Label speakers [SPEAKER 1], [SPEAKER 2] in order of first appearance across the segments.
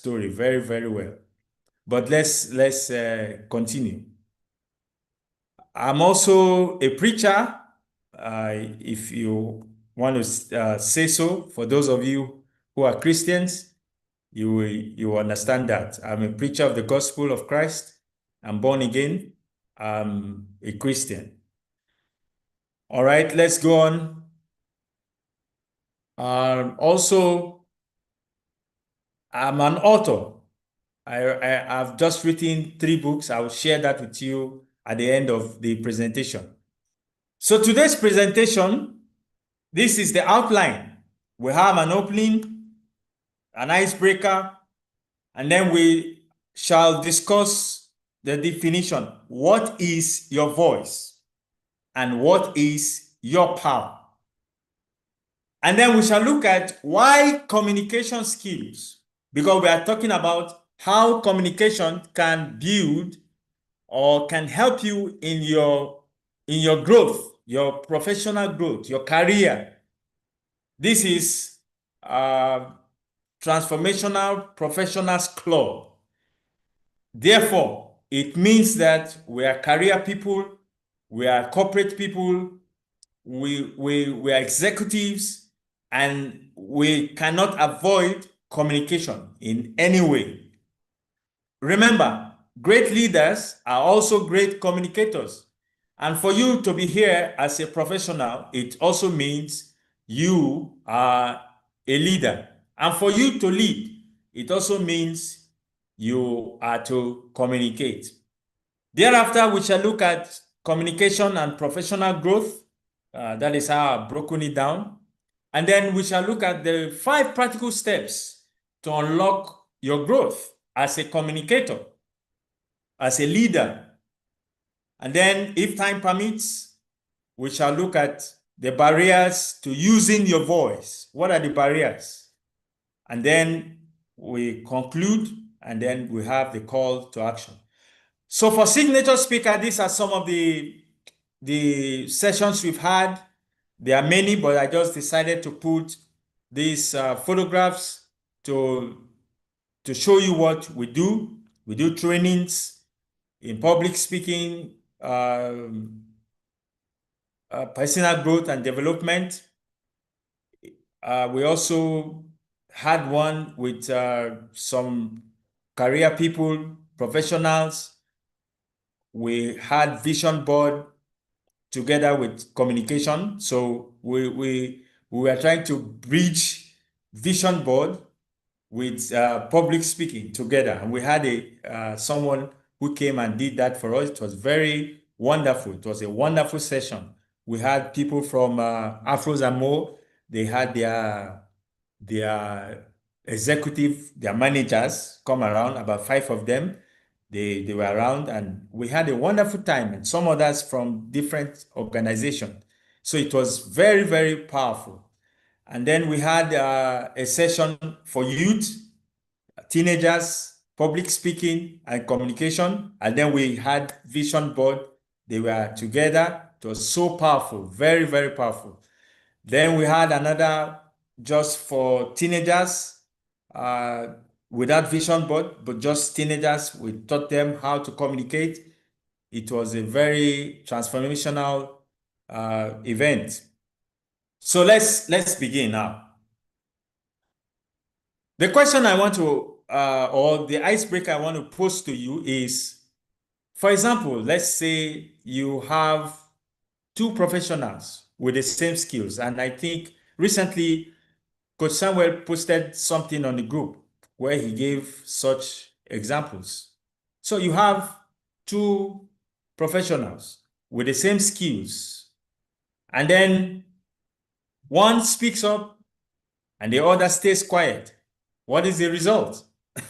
[SPEAKER 1] story very, very well. But let's continue. I'm also a preacher, if you want to say so. For those of you who are Christians, you understand that I'm a preacher of the gospel of Christ. I'm born again. I'm a Christian. All right, let's go on. Also, I'm an author. I've just written 3 books. I will share that with you at the end of the presentation. So today's presentation, this is the outline. We have an opening, an icebreaker, and then we shall discuss the definition. What is your voice? And what is your power? And then we shall look at why communication skills, because we are talking about how communication can build or can help you in your growth, your professional growth, your career. This is Transformational Professionals Club. Therefore, it means that we are career people, we are corporate people, we are executives, and we cannot avoid communication in any way. Remember, great leaders are also great communicators. And for you to be here as a professional, it also means you are a leader. And for you to lead, it also means you are to communicate. Thereafter, we shall look at communication and professional growth. That is how I've broken it down. And then we shall look at the 5 practical steps to unlock your growth as a communicator, as a leader. And then, if time permits, we shall look at the barriers to using your voice. What are the barriers? And then we conclude, and then we have the call to action. So for signature speaker, these are some of the sessions we've had. There are many, but I just decided to put these photographs to show you what we do. We do trainings in public speaking, personal growth and development. We also had one with some career people, professionals. We had vision board together with communication. So we were trying to bridge vision board with public speaking together. And we had someone who came and did that for us. It was very wonderful. It was a wonderful session. We had people from Afros and More. They had their executive, their managers come around, about 5 of them. They were around, and we had a wonderful time, and some others from different organizations. So it was very, very powerful. And then we had a session for youth, teenagers, public speaking and communication. And then we had vision board. They were together. It was so powerful, very, very powerful. Then we had another just for teenagers, without vision board, but just teenagers. We taught them how to communicate. It was a very transformational event. So let's begin now. The question I want to, or the icebreaker I want to pose to you is, for example, let's say you have 2 professionals with the same skills. And I think recently, Coach Samuel posted something on the group where he gave such examples. So you have 2 professionals with the same skills, and then one speaks up and the other stays quiet. What is the result?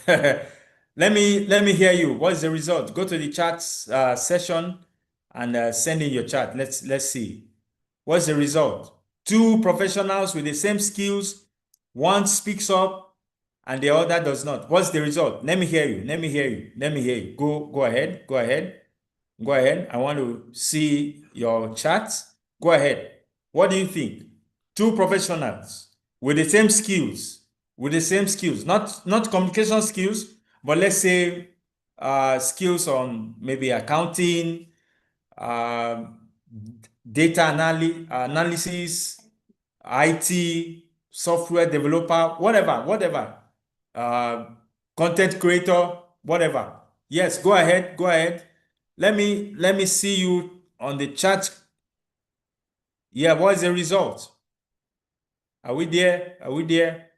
[SPEAKER 1] Let me hear you. What is the result? Go to the chat session and send in your chat. Let's see. What's the result? 2 professionals with the same skills. One speaks up and the other does not. What's the result? Let me hear you. Let me hear you. Let me hear you. Go ahead. Go ahead. Go ahead. I want to see your chat. Go ahead. What do you think? 2 professionals with the same skills. with the same skills, not communication skills, but let's say skills on maybe accounting, uh, data analysis, IT, software developer, whatever, uh, content creator, whatever. Yes, go ahead, go ahead. Let me see you on the chat. Yeah, what is the result? Are we there? Are we there?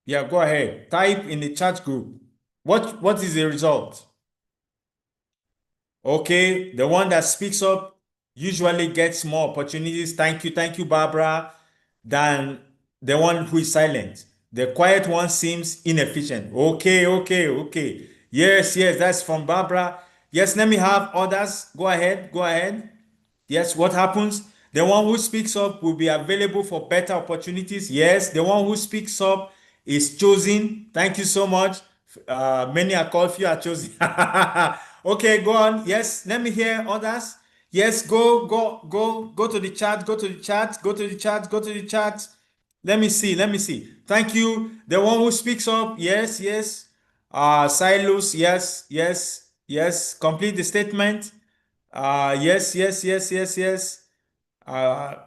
[SPEAKER 1] Yeah, go ahead. Type in the chat group. What is the result? Okay, the one that speaks up usually gets more opportunities. Thank you, Barbara, than the one who is silent. The quiet one seems inefficient. Okay. Yes, that's from Barbara. Yes, let me have others. Go ahead, go ahead. Yes, what happens? The one who speaks up will be available for better opportunities. Yes, the one who speaks up is chosen. Thank you so much. Many are called, few are chosen. Okay, go on. Yes, let me hear others. Yes, go to the chat, go to the chat, go to the chat, go to the chat. Let me see. Thank you. The one who speaks up, yes. Silos, yes. Complete the statement. Yes.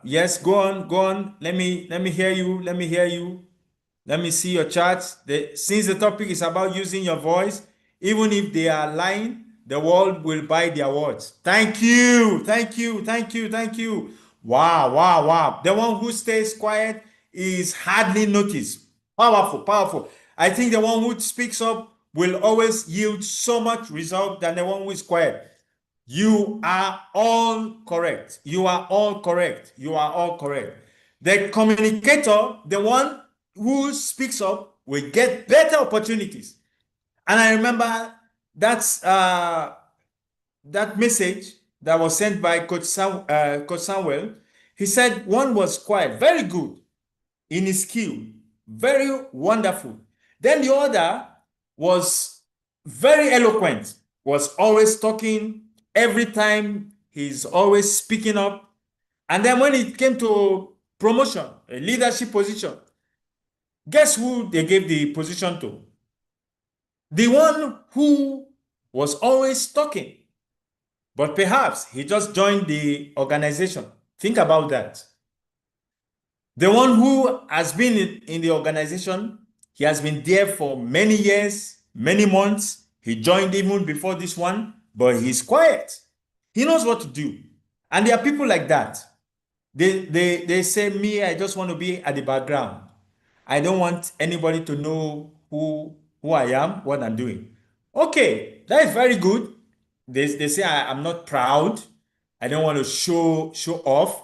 [SPEAKER 1] Yes, go on. Let me hear you. Let me hear you. Let me see your charts. Since the topic is about using your voice, even if they are lying, the world will buy their words. Thank you. Wow. The one who stays quiet is hardly noticed. Powerful. I think the one who speaks up will always yield so much result than the one who is quiet. You are all correct. You are all correct. The communicator, the one who speaks up, will get better opportunities. And I remember that's that message that was sent by Coach Samuel. He said one was quiet, very good in his skill, very wonderful. Then the other was very eloquent, was always talking every time, he's always speaking up. And then when it came to promotion, a leadership position, guess who they gave the position to? The one who was always talking, but perhaps he just joined the organization. Think about that. The one who has been in the organization, he has been there for many years, many months. He joined even before this one, but he's quiet. He knows what to do. And there are people like that. They say, me, I just want to be at the background. I don't want anybody to know who I am, what I'm doing. Okay, that is very good. They say I'm not proud. I don't want to show off.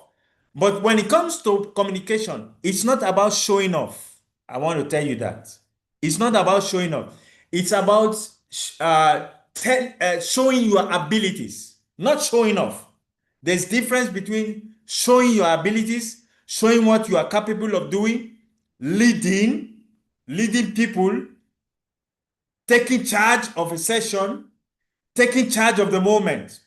[SPEAKER 1] But when it comes to communication, it's not about showing off. I want to tell you that. It's not about showing off. It's about showing your abilities, not showing off. There's difference between showing your abilities, showing what you are capable of doing, leading people, taking charge of a session, taking charge of the moment,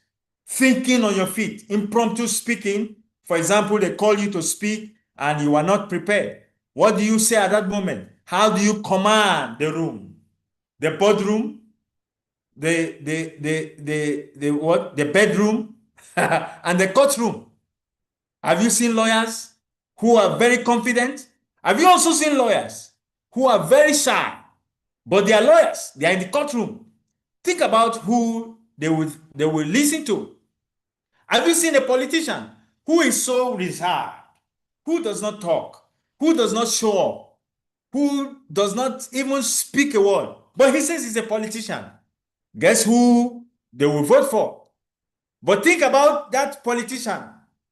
[SPEAKER 1] thinking on your feet, impromptu speaking. For example, they call you to speak and you are not prepared. What do you say at that moment? How do you command the room, the boardroom, the bedroom, and the courtroom? Have you seen lawyers who are very confident? Have you also seen lawyers who are very shy, but they are lawyers? They are in the courtroom. Think about who they will listen to. Have you seen a politician who is so reserved, who does not talk, who does not show up, who does not even speak a word, but he says he's a politician? Guess who they will vote for? But think about that politician.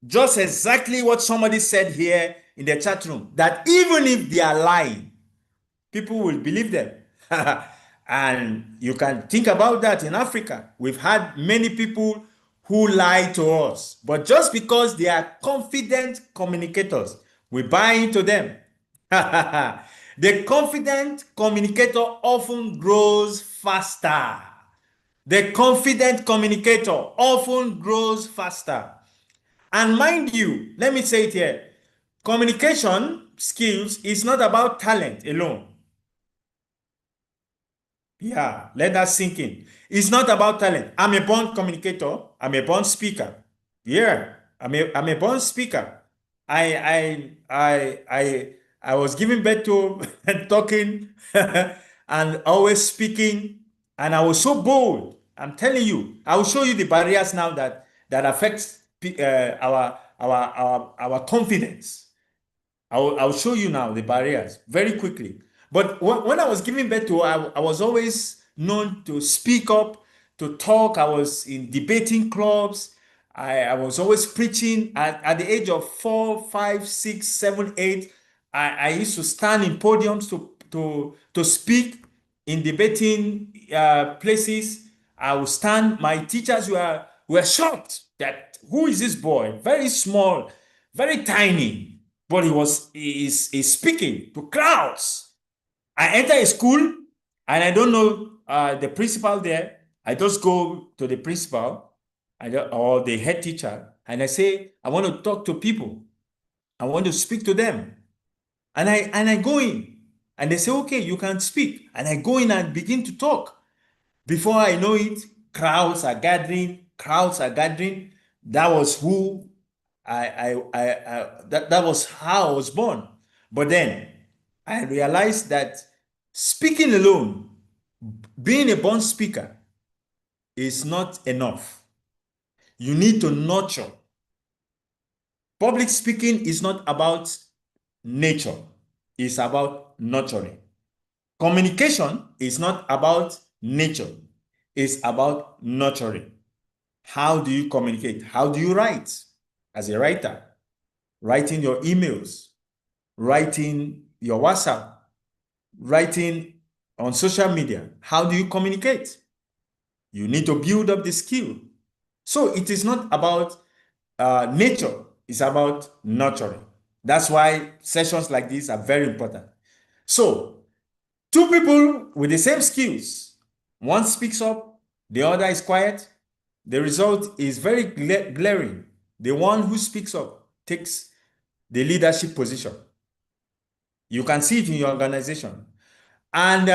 [SPEAKER 1] Just exactly what somebody said here in the chat room, that even if they are lying, people will believe them. And you can think about that in Africa. We've had many people who lie to us, but just because they are confident communicators, we buy into them. The confident communicator often grows faster. The confident communicator often grows faster. And mind you, let me say it here, communication skills is not about talent alone. Yeah, let that sink in. It's not about talent. I'm a born communicator. I'm a born speaker. Yeah, I'm a born speaker. I I I was giving birth to and talking and always speaking, and I was so bold. I'm telling you, I will show you the barriers now that affects our confidence. I'll show you now the barriers very quickly. But when I was giving birth to, I was always known to speak up, to talk. I was in debating clubs. I was always preaching. At the age of 4, 5, 6, 7, 8, I used to stand in podiums to speak in debating places. I would stand. My teachers were shocked that who is this boy? Very small, very tiny, but he's speaking to crowds. I enter a school and I don't know the principal there. I just go to the principal or the head teacher and I say, I want to talk to people. I want to speak to them. And I go in and they say, okay, you can speak. And I go in and begin to talk. Before I know it, crowds are gathering, crowds are gathering. That was who that was how I was born. But then I realized that speaking alone, being a born speaker, is not enough. You need to nurture. Public speaking is not about nature, it's about nurturing. Communication is not about nature, it's about nurturing. How do you communicate? How do you write? As a writer, writing your emails, writing your WhatsApp, writing on social media. How do you communicate? You need to build up the skill. So it is not about nature, it's about nurturing. That's why sessions like this are very important. So, two people with the same skills, one speaks up, the other is quiet. The result is very glaring. The one who speaks up takes the leadership position. You can see it in your organization. And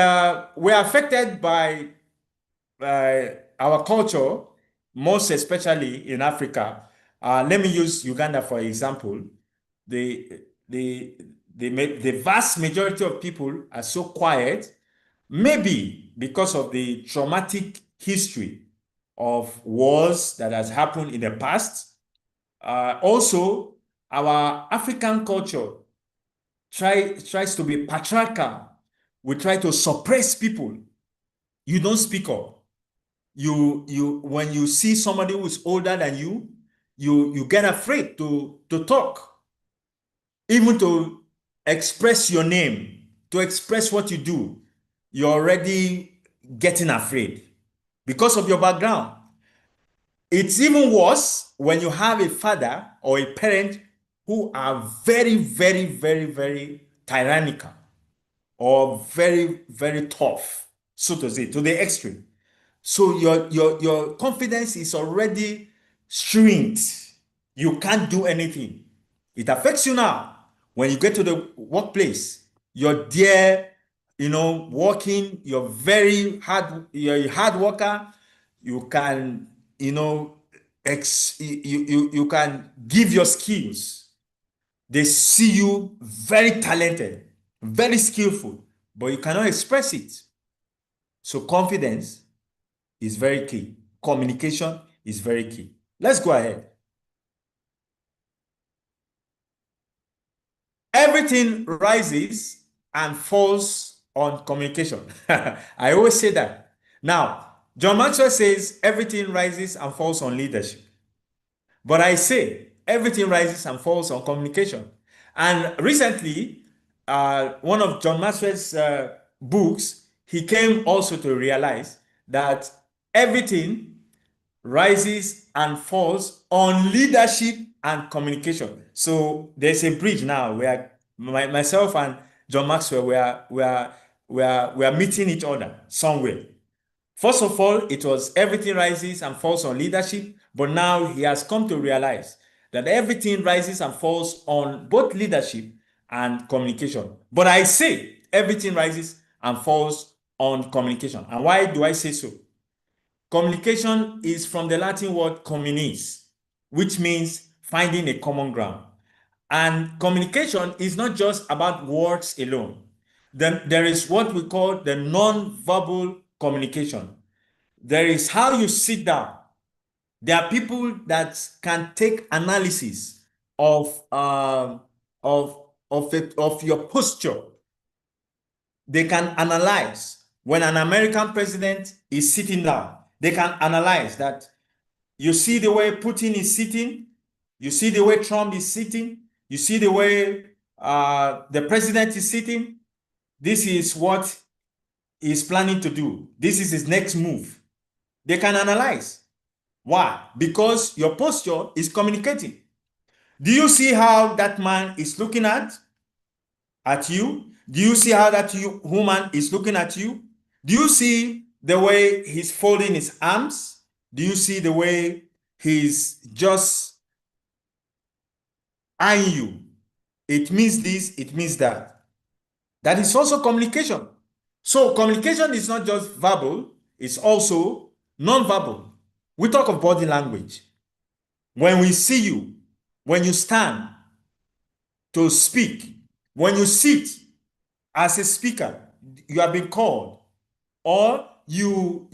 [SPEAKER 1] we're affected by our culture, most especially in Africa. Let me use Uganda for example. The, the, the vast majority of people are so quiet, maybe because of the traumatic history of wars that has happened in the past. Also, our African culture tries to be patriarchal. We try to suppress people. You don't speak up. When you see somebody who's older than you get afraid to talk, even to express your name, to express what you do. You're already getting afraid because of your background. It's even worse when you have a father or a parent who are very, very, very, very tyrannical or very, very tough, so to say, to the extreme. So your confidence is already shrinked. You can't do anything. It affects you now. When you get to the workplace, you're there, working, you're a hard worker. You can, you can give your skills. They see you very talented, very skillful, but you cannot express it. So confidence is very key. Communication is very key. Let's go ahead. Everything rises and falls on communication. I always say that. Now, John Maxwell says everything rises and falls on leadership. But I say everything rises and falls on communication. And recently, one of John Maxwell's books, he came also to realize that everything rises and falls on leadership and communication. So there's a bridge now where myself and John Maxwell we are meeting each other somewhere. First of all, it was everything rises and falls on leadership, but now he has come to realize that everything rises and falls on both leadership and communication. But I say everything rises and falls on communication. And why do I say so? Communication is from the Latin word communis, which means finding a common ground. And communication is not just about words alone. Then there is what we call the non-verbal communication. There is how you sit down. There are people that can take analysis of of your posture. They can analyze when an American president is sitting down. They can analyze that. You see the way Putin is sitting. You see the way Trump is sitting. You see the way the president is sitting. This is what he's planning to do. This is his next move. They can analyze. Why? Because your posture is communicating. Do you see how that man is looking at you? Do you see how that woman is looking at you? Do you see the way he's folding his arms? Do you see the way he's just eyeing you? It means this, it means that. That is also communication. So communication is not just verbal, it's also non-verbal. We talk of body language. When we see you, when you stand to speak, when you sit as a speaker, you have been called, or you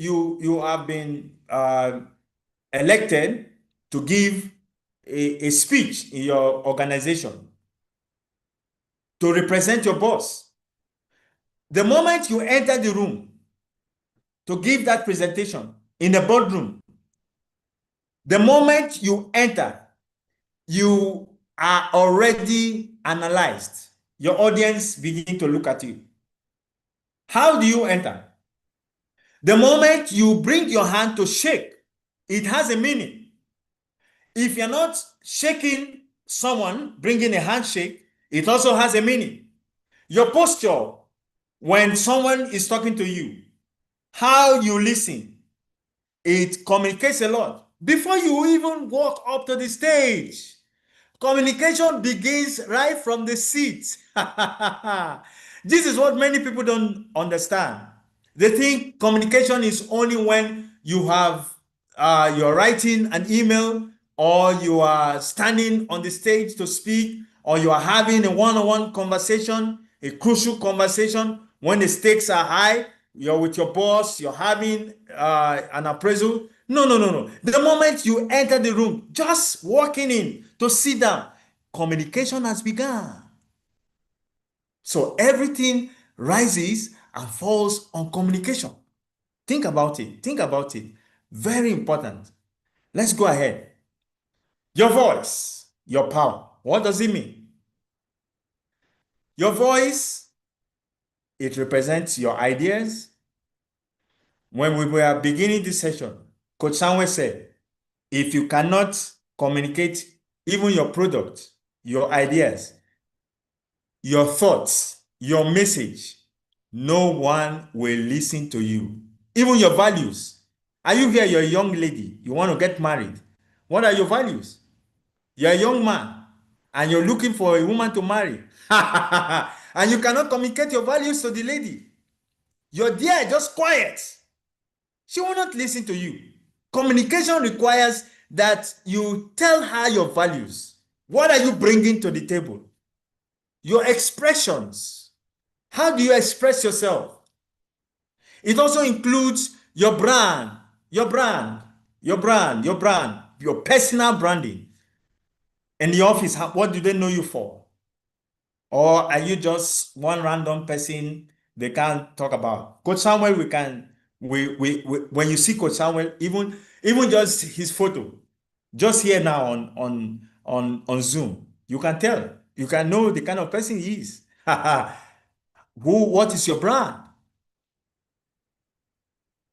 [SPEAKER 1] have been elected to give a speech in your organization, to represent your boss. The moment you enter the room to give that presentation in the boardroom, the moment you enter, you are already analyzed. Your audience begin to look at you. How do you enter? The moment you bring your hand to shake, it has a meaning. If you're not shaking someone, bringing a handshake, it also has a meaning. Your posture, when someone is talking to you, how you listen, it communicates a lot. Before you even walk up to the stage, communication begins right from the seat. This is what many people don't understand. They think communication is only when you have you're writing an email, or you are standing on the stage to speak, or you are having a one-on-one conversation, a crucial conversation when the stakes are high. You're with your boss, you're having an appraisal. No. The moment you enter the room, just walking in to sit down, communication has begun. So everything rises and falls on communication. Think about it. Think about it. Very important. Let's go ahead. Your voice, your power. What does it mean? Your voice, it represents your ideas. When we were beginning this session, Coach Samuel said, if you cannot communicate even your product, your ideas, your thoughts, your message, no one will listen to you. Even your values. Are you here? You're a young lady. You want to get married. What are your values? You're a young man and you're looking for a woman to marry. And you cannot communicate your values to the lady. You're there, just quiet. She will not listen to you. Communication requires that you tell her your values. What are you bringing to the table? Your expressions. How do you express yourself? It also includes your brand, your personal branding. In the office, what do they know you for? Or are you just one random person they can't talk about? Coach Samuel, when you see Coach Samuel, even just his photo, just here now on Zoom, you can tell, you can know the kind of person he is. What is your brand?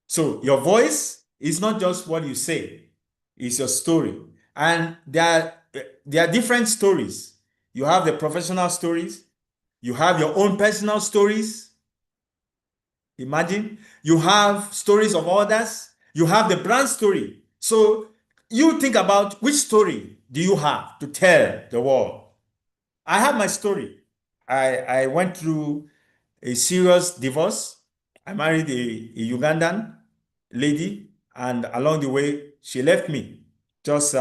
[SPEAKER 1] So your voice is not just what you say, it's your story. And there are different stories. You have the professional stories, you have your own personal stories. Imagine, you have stories of others, you have the brand story. So you think about which story do you have to tell the world. I have my story. I went through a serious divorce. I married a Ugandan lady, and along the way, she left me. Just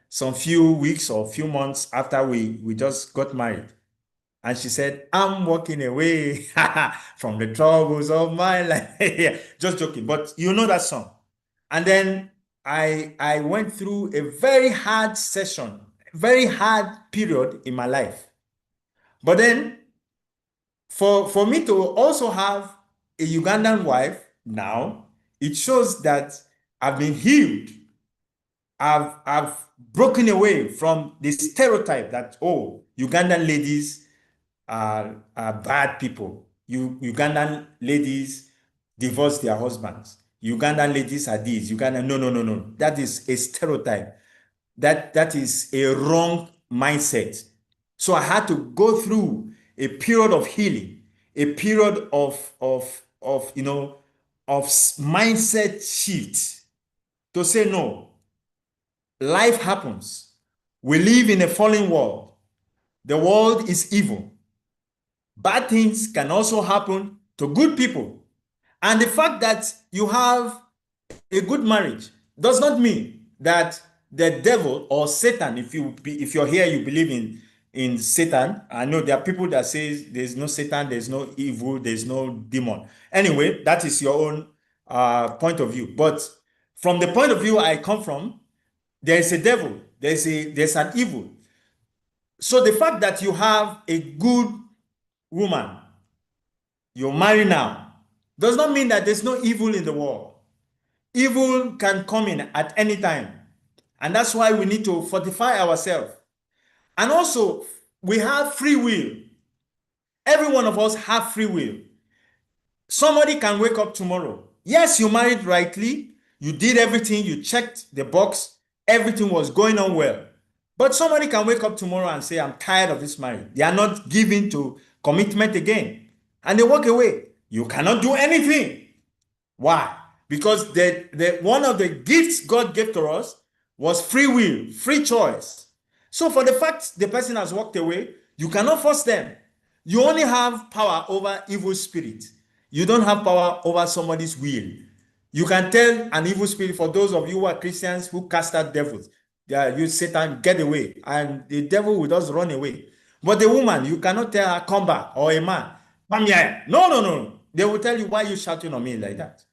[SPEAKER 1] some few weeks or few months after we just got married. And she said, I'm walking away from the troubles of my life. Yeah, just joking. But you know that song. And then I went through a very hard session, very hard period in my life. But then for me to also have a Ugandan wife now, it shows that I've been healed. I've broken away from the stereotype that, oh, Ugandan ladies are bad people. Ugandan ladies divorce their husbands. Ugandan ladies are these. Ugandan, no, no, no, no. That is a stereotype. That is a wrong mindset. So I had to go through a period of healing, a period of of mindset shift to say no. Life happens. We live in a fallen world. The world is evil. Bad things can also happen to good people. And the fact that you have a good marriage does not mean that the devil or Satan, if you're here, you believe in Satan. I know there are people that say there's no Satan, there's no evil, there's no demon. Anyway, that is your own point of view. But from the point of view I come from, there is a devil, there's an evil. So the fact that you have a good woman, you're married now, does not mean that there's no evil in the world. Evil can come in at any time. And that's why we need to fortify ourselves. And also, we have free will. Every one of us have free will. Somebody can wake up tomorrow. Yes, you married rightly. You did everything. You checked the box. Everything was going on well. But somebody can wake up tomorrow and say, I'm tired of this marriage. They are not giving to commitment again. And they walk away. You cannot do anything. Why? Because one of the gifts God gave to us was free will, free choice. So for the fact the person has walked away, you cannot force them. You only have power over evil spirit. You don't have power over somebody's will. You can tell an evil spirit, for those of you who are Christians who cast out devils, you Satan, get away, and the devil will just run away. But the woman, you cannot tell her, come back, or a man, come here. No, no, no. They will tell you, why are you shouting on me like that?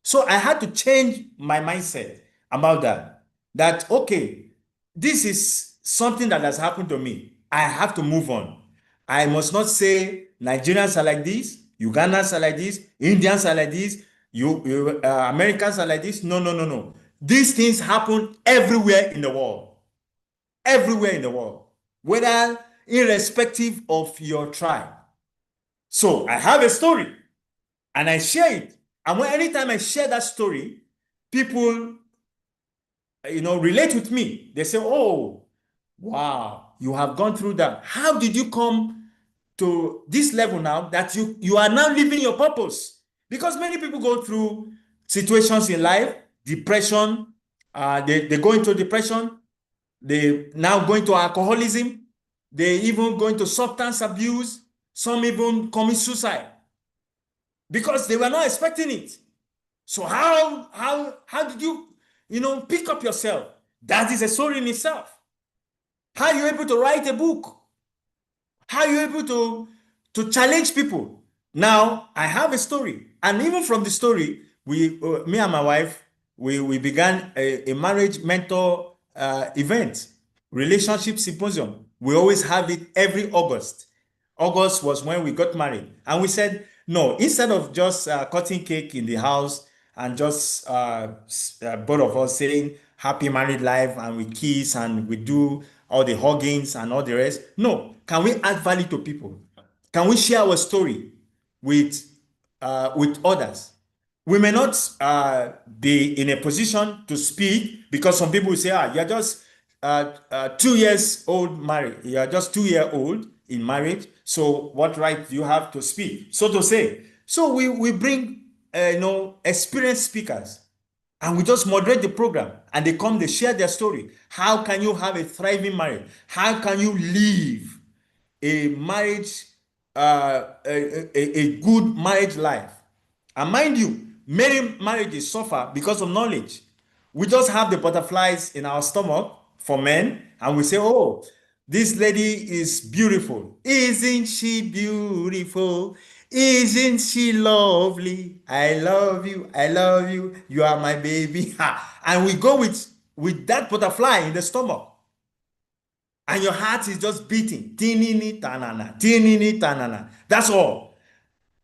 [SPEAKER 1] So I had to change my mindset about that. That, okay, this is something that has happened to me. I have to move on. I must not say Nigerians are like this, Ugandans are like this, Indians are like this, Americans are like this. No, no, no, no. These things happen everywhere in the world. Everywhere in the world. Whether irrespective of your tribe. So I have a story and I share it. And anytime I share that story, people, relate with me. They say, oh, wow, you have gone through that. How did you come to this level now that you are now living your purpose? Because many people go through situations in life, depression, they go into depression, they now go into alcoholism, they even go into substance abuse, some even commit suicide because they were not expecting it. So how did you pick up yourself? That is a story in itself. How are you able to write a book? How are you able to challenge people? Now I have a story, and even from the story, me and my wife, we began a marriage mentor event, relationship symposium. We always have it every August. August was when we got married, and we said no. Instead of just cutting cake in the house and just both of us saying happy married life and we kiss and we do all the huggings and all the rest. No, can we add value to people? Can we share our story with others? We may not be in a position to speak because some people will say, you're just 2 years old married. You're just 2 year old in marriage. So what right do you have to speak? So to say. So we bring experienced speakers and we just moderate the program and they share their story. How can you have a thriving marriage? How can you live a marriage a good marriage life. And mind you, many marriages suffer because of knowledge. We just have the butterflies in our stomach for men, and we say, oh, this lady is beautiful. Isn't she beautiful? Isn't she lovely? I love you. I love you. You are my baby. And we go with that butterfly in the stomach. And your heart is just beating. Tinini tanana. Tinini tanana. That's all.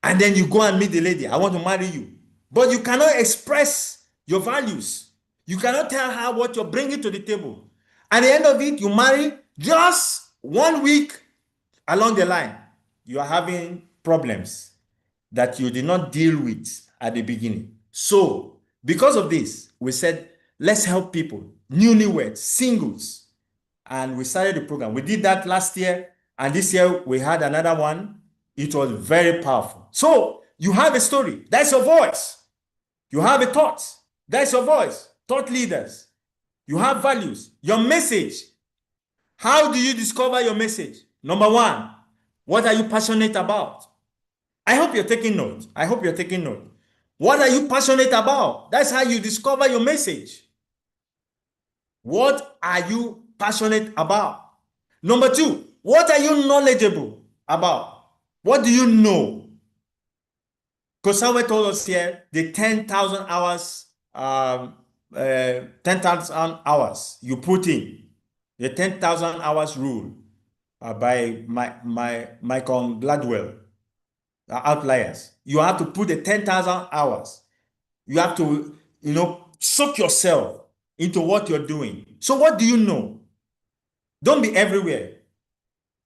[SPEAKER 1] And then you go and meet the lady. I want to marry you. But you cannot express your values. You cannot tell her what you're bringing to the table. At the end of it, you marry, just 1 week along the line, you are having problems that you did not deal with at the beginning. So, because of this, we said, let's help people, newlyweds, singles. And we started the program. We did that last year, and this year we had another one. It was very powerful. So you have a story. That's your voice. You have a thought. That's your voice. Thought leaders. You have values. Your message. How do you discover your message? Number one, what are you passionate about? I hope you're taking note. I hope you're taking note. What are you passionate about? That's how you discover your message. What are you passionate about? Number two, what are you knowledgeable about? What do you know? Because someone told us here the 10,000 hours, 10,000 hours you put in, the 10,000 hours rule by Malcolm Gladwell, Outliers. You have to put the 10,000 hours. You have to, soak yourself into what you're doing. So what do you know? Don't be everywhere.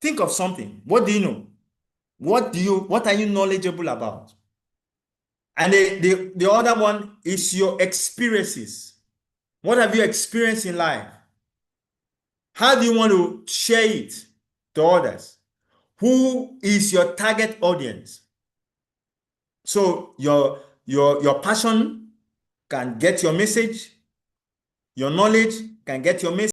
[SPEAKER 1] Think of something. What do you know? What are you knowledgeable about? And the other one is your experiences. What have you experienced in life? How do you want to share it to others? Who is your target audience? So your passion can get your message. Your knowledge can get your message.